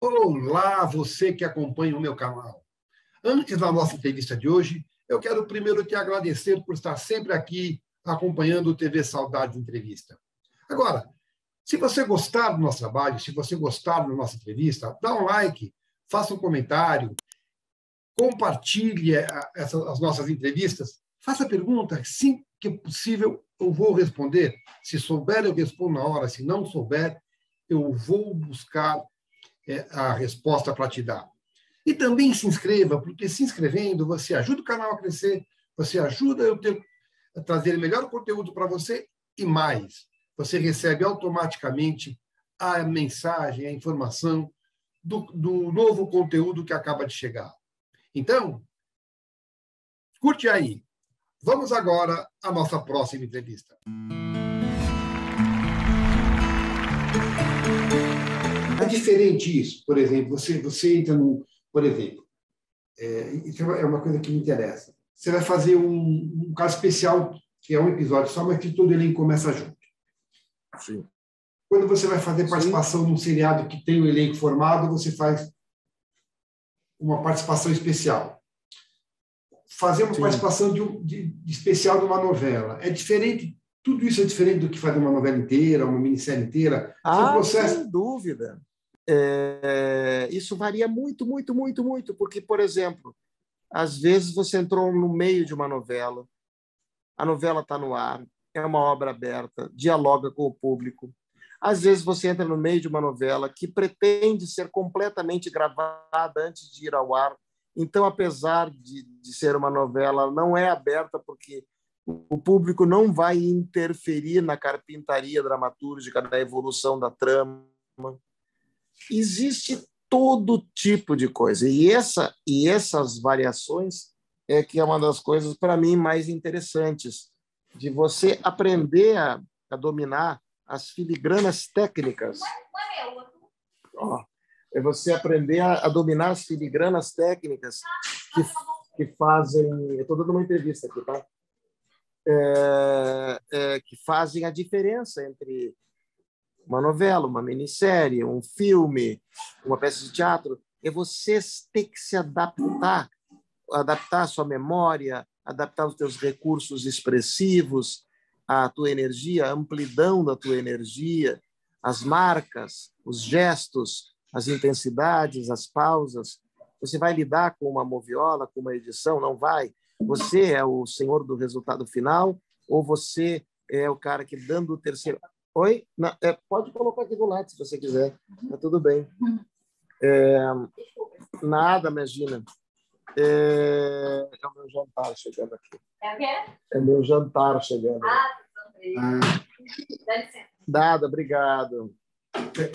Olá, você que acompanha o meu canal. Antes da nossa entrevista de hoje, eu quero primeiro te agradecer por estar sempre aqui acompanhando o TV Saudades Entrevista. Agora, se você gostar do nosso trabalho, se você gostar da nossa entrevista, dá um like, faça um comentário, compartilhe as nossas entrevistas, faça pergunta, sim que é possível, eu vou responder. Se souber, eu respondo na hora, se não souber, eu vou buscar a resposta para te dar. E também se inscreva, porque se inscrevendo, você ajuda o canal a crescer, você ajuda a trazer melhor conteúdo para você e mais. Você recebe automaticamente a mensagem, a informação do novo conteúdo que acaba de chegar. Então, curte aí. Vamos agora à nossa próxima entrevista. É diferente isso, por exemplo, você entra no... Por exemplo, isso é uma coisa que me interessa. Você vai fazer um caso especial, que é um episódio só, mas que todo elenco começa junto. Sim. Quando você vai fazer participação num seriado que tem o elenco formado, você faz uma participação especial. Fazer uma participação de especial de uma novela. É diferente, tudo isso é diferente do que fazer uma novela inteira, uma minissérie inteira. Sem dúvida. Isso varia muito, muito, muito, muito, porque, por exemplo, às vezes você entrou no meio de uma novela, a novela está no ar, é uma obra aberta, dialoga com o público. Às vezes você entra no meio de uma novela que pretende ser completamente gravada antes de ir ao ar. Então, apesar de ser uma novela, não é aberta porque o público não vai interferir na carpintaria dramatúrgica, da evolução da trama. Existe todo tipo de coisa. E essas variações é que é uma das coisas, para mim, mais interessantes, de você aprender a dominar as filigranas técnicas. É você aprender a dominar as filigranas técnicas que fazem... Eu estou dando uma entrevista aqui, tá? Que fazem a diferença entre uma novela, uma minissérie, um filme, uma peça de teatro. É você ter que se adaptar a sua memória, adaptar os teus recursos expressivos, a tua energia, a amplidão da tua energia, as marcas, os gestos, as intensidades, as pausas. Você vai lidar com uma moviola, com uma edição? Não vai. Você é o senhor do resultado final ou você é o cara que, dando o terceiro... Oi? Não, pode colocar aqui do lado, se você quiser. Tá tudo bem. Nada, imagina. É o meu jantar chegando aqui. É o quê? É meu jantar chegando. Dá licença. Nada, obrigado.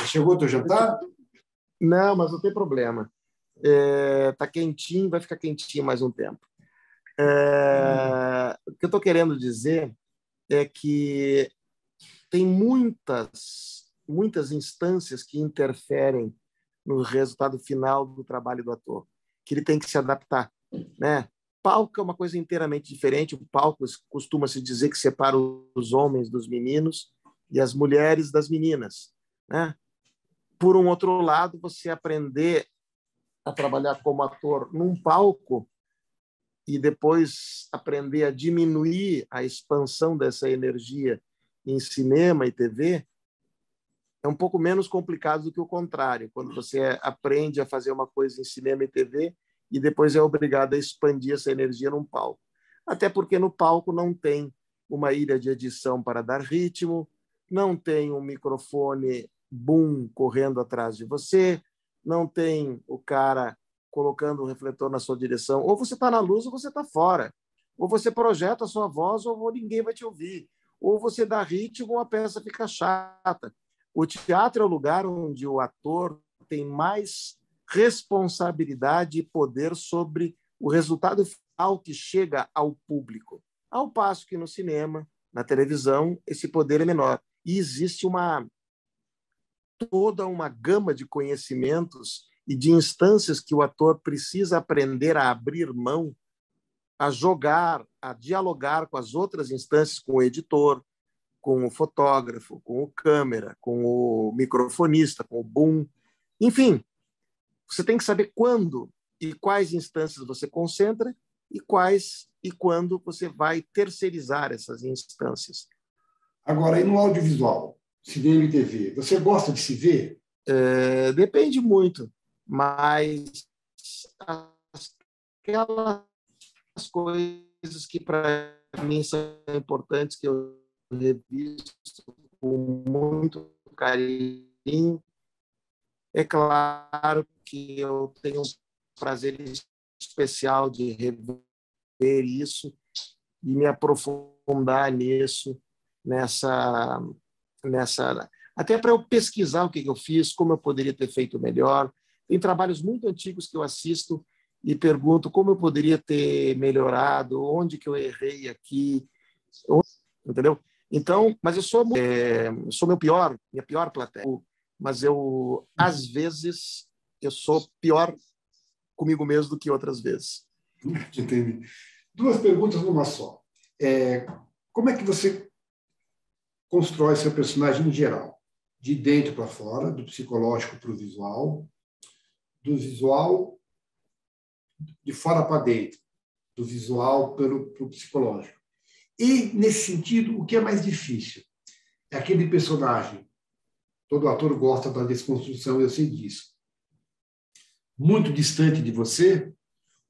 Chegou o teu jantar? Não, mas não tem problema. Tá quentinho, vai ficar quentinho mais um tempo. O que eu estou querendo dizer é que tem muitas instâncias que interferem no resultado final do trabalho do ator, que ele tem que se adaptar, né? Palco é uma coisa inteiramente diferente. O palco costuma-se dizer que separa os homens dos meninos e as mulheres das meninas, né? Por um outro lado, você aprender a trabalhar como ator num palco e depois aprender a diminuir a expansão dessa energia em cinema e TV é um pouco menos complicado do que o contrário, quando você aprende a fazer uma coisa em cinema e TV e depois é obrigado a expandir essa energia num palco. Até porque no palco não tem uma ilha de edição para dar ritmo, não tem um microfone boom correndo atrás de você, não tem o cara colocando um refletor na sua direção. Ou você está na luz ou você está fora. Ou você projeta a sua voz ou ninguém vai te ouvir. Ou você dá ritmo ou a peça fica chata. O teatro é o lugar onde o ator tem mais responsabilidade e poder sobre o resultado final que chega ao público. Ao passo que no cinema, na televisão, esse poder é menor. E existe toda uma gama de conhecimentos e de instâncias que o ator precisa aprender a abrir mão, a jogar, a dialogar com as outras instâncias, com o editor, com o fotógrafo, com o câmera, com o microfonista, com o boom. Enfim, Você tem que saber quando e quais instâncias você concentra e quais e quando você vai terceirizar essas instâncias. Agora, e no audiovisual, cinema e TV, você gosta de se ver? Depende muito, mas aquelas coisas que para mim são importantes, que eu revisto com muito carinho, é claro que eu tenho um prazer especial de rever isso e me aprofundar nessa até para eu pesquisar o que eu fiz, como eu poderia ter feito melhor. Tem trabalhos muito antigos que eu assisto e pergunto como eu poderia ter melhorado, onde que eu errei aqui, entendeu? Então, mas eu sou minha pior plateia, mas eu às vezes eu sou pior comigo mesmo do que outras vezes. Entendi. Duas perguntas numa só. Como é que você constrói seu personagem em geral? De dentro para fora, do psicológico para o visual, do visual de fora para dentro, do visual para o psicológico. E, nesse sentido, o que é mais difícil? É aquele personagem, todo ator gosta da desconstrução, eu sei disso, muito distante de você,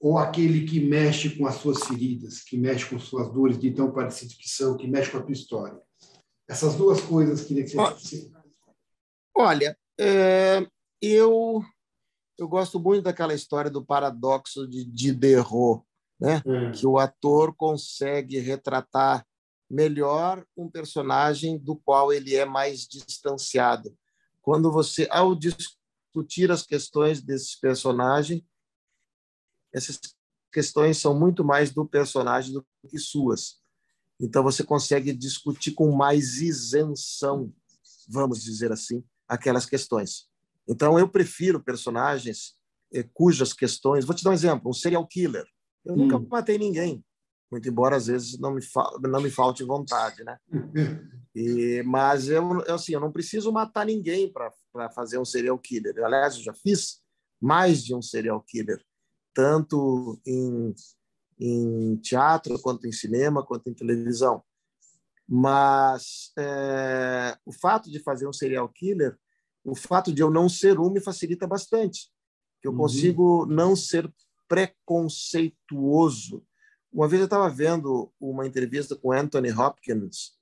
ou aquele que mexe com as suas feridas, que mexe com suas dores de tão parecidos que são, que mexe com a tua história? Essas duas coisas queria que você... Olha, eu gosto muito daquela história do paradoxo de Diderot, né? Que o ator consegue retratar melhor um personagem do qual ele é mais distanciado. Quando você, ao discutir as questões desse personagem, essas questões são muito mais do personagem do que suas. Então, você consegue discutir com mais isenção, vamos dizer assim, aquelas questões. Então, eu prefiro personagens cujas questões... Vou te dar um exemplo, um serial killer. Eu nunca matei ninguém, muito embora às vezes não me falte vontade, né? Mas eu não preciso matar ninguém para fazer um serial killer. Aliás, eu já fiz mais de um serial killer, tanto em teatro, quanto em cinema, quanto em televisão. Mas o fato de fazer um serial killer, o fato de eu não ser me facilita bastante, que eu consigo não ser preconceituoso. Uma vez eu estava vendo uma entrevista com Anthony Hopkins,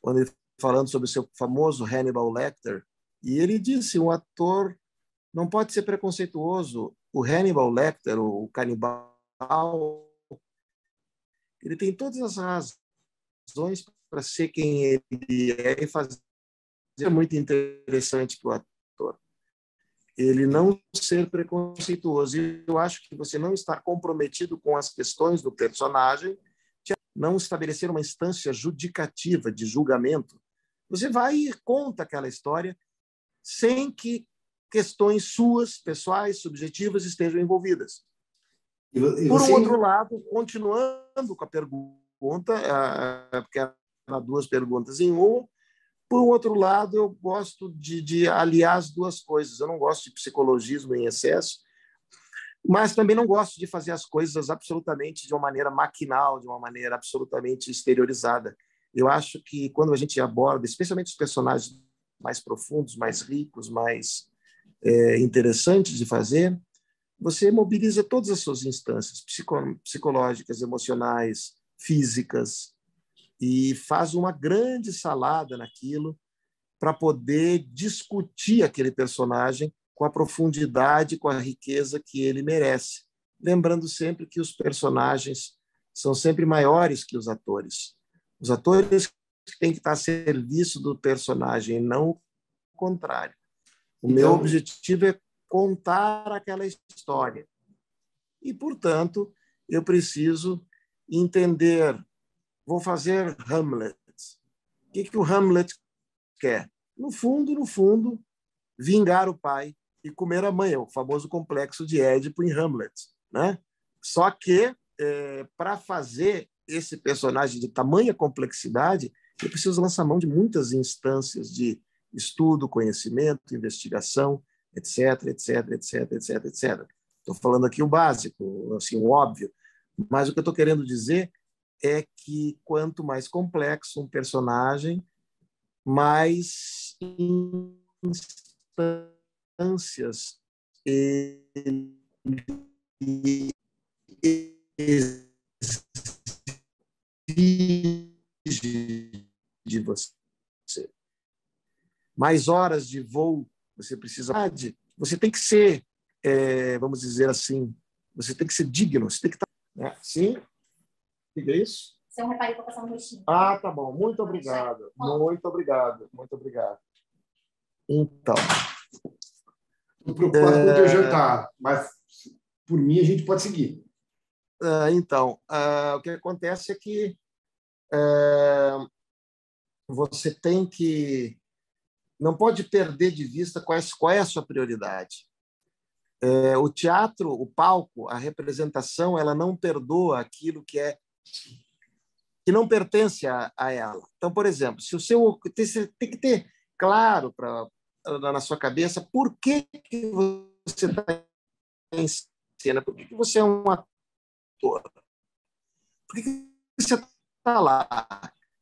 onde ele falando sobre o seu famoso Hannibal Lecter, e ele disse: um ator não pode ser preconceituoso. O Hannibal Lecter, o canibal, ele tem todas as razões para ser quem ele é e fazer muito interessante para o ator. Ele não ser preconceituoso. E eu acho que você não estar comprometido com as questões do personagem, não estabelecer uma instância judicativa de julgamento. Você vai e conta aquela história sem que questões suas, pessoais, subjetivas, estejam envolvidas. Por um outro lado, continuando com a pergunta, porque eram duas perguntas em uma, por um outro lado, eu gosto de aliar as duas coisas. Eu não gosto de psicologismo em excesso, mas também não gosto de fazer as coisas absolutamente de uma maneira maquinal, de uma maneira absolutamente exteriorizada. Eu acho que quando a gente aborda, especialmente os personagens mais profundos, mais ricos, mais interessantes de fazer, você mobiliza todas as suas instâncias psicológicas, emocionais, físicas, e faz uma grande salada naquilo para poder discutir aquele personagem com a profundidade, com a riqueza que ele merece. Lembrando sempre que os personagens são sempre maiores que os atores. Os atores têm que estar a serviço do personagem, não o contrário. O meu objetivo é contar aquela história. E, portanto, eu preciso entender. Vou fazer Hamlet. O que o Hamlet quer? No fundo, vingar o pai e comer a mãe, o famoso complexo de Édipo em Hamlet, né? Só que, para fazer esse personagem de tamanha complexidade, eu preciso lançar mão de muitas instâncias de estudo, conhecimento, investigação. etc, etc, etc, etc, etc. Estou falando aqui o básico, assim, o óbvio, mas o que eu estou querendo dizer é que quanto mais complexo um personagem, mais instâncias ele exige de você. Mais horas de voo você precisa. Você tem que ser, vamos dizer assim, você tem que ser digno, você tem que estar. Né? Sim? Diga isso? Seu reparo para passar no rostinho. Ah, tá bom. Muito obrigado. Muito obrigado. Muito obrigado. Então. Estou preocupado com o teu jantar, mas por mim a gente pode seguir. Então, o que acontece é que você tem que não pode perder de vista qual é a sua prioridade. O teatro, o palco, a representação, ela não perdoa aquilo que não pertence a ela. Então, por exemplo, se você tem que ter claro na sua cabeça por que você está em cena, por que você é um ator, por que você está lá?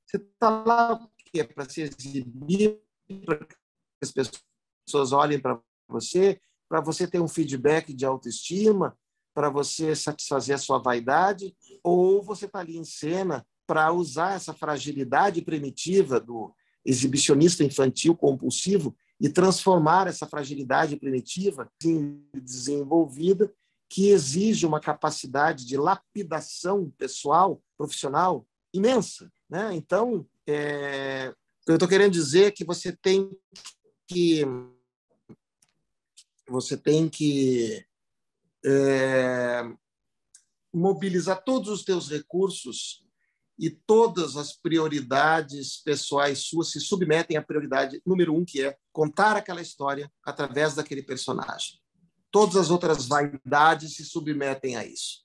Você está lá para se exibir, para que as pessoas olhem para você ter um feedback de autoestima, para você satisfazer a sua vaidade, ou você está ali em cena para usar essa fragilidade primitiva do exibicionista infantil compulsivo e transformar essa fragilidade primitiva em desenvolvida, que exige uma capacidade de lapidação pessoal, profissional, imensa. Né? Então, eu estou querendo dizer que você tem que mobilizar todos os teus recursos e todas as prioridades pessoais suas se submetem à prioridade número 1, que é contar aquela história através daquele personagem. Todas as outras vaidades se submetem a isso.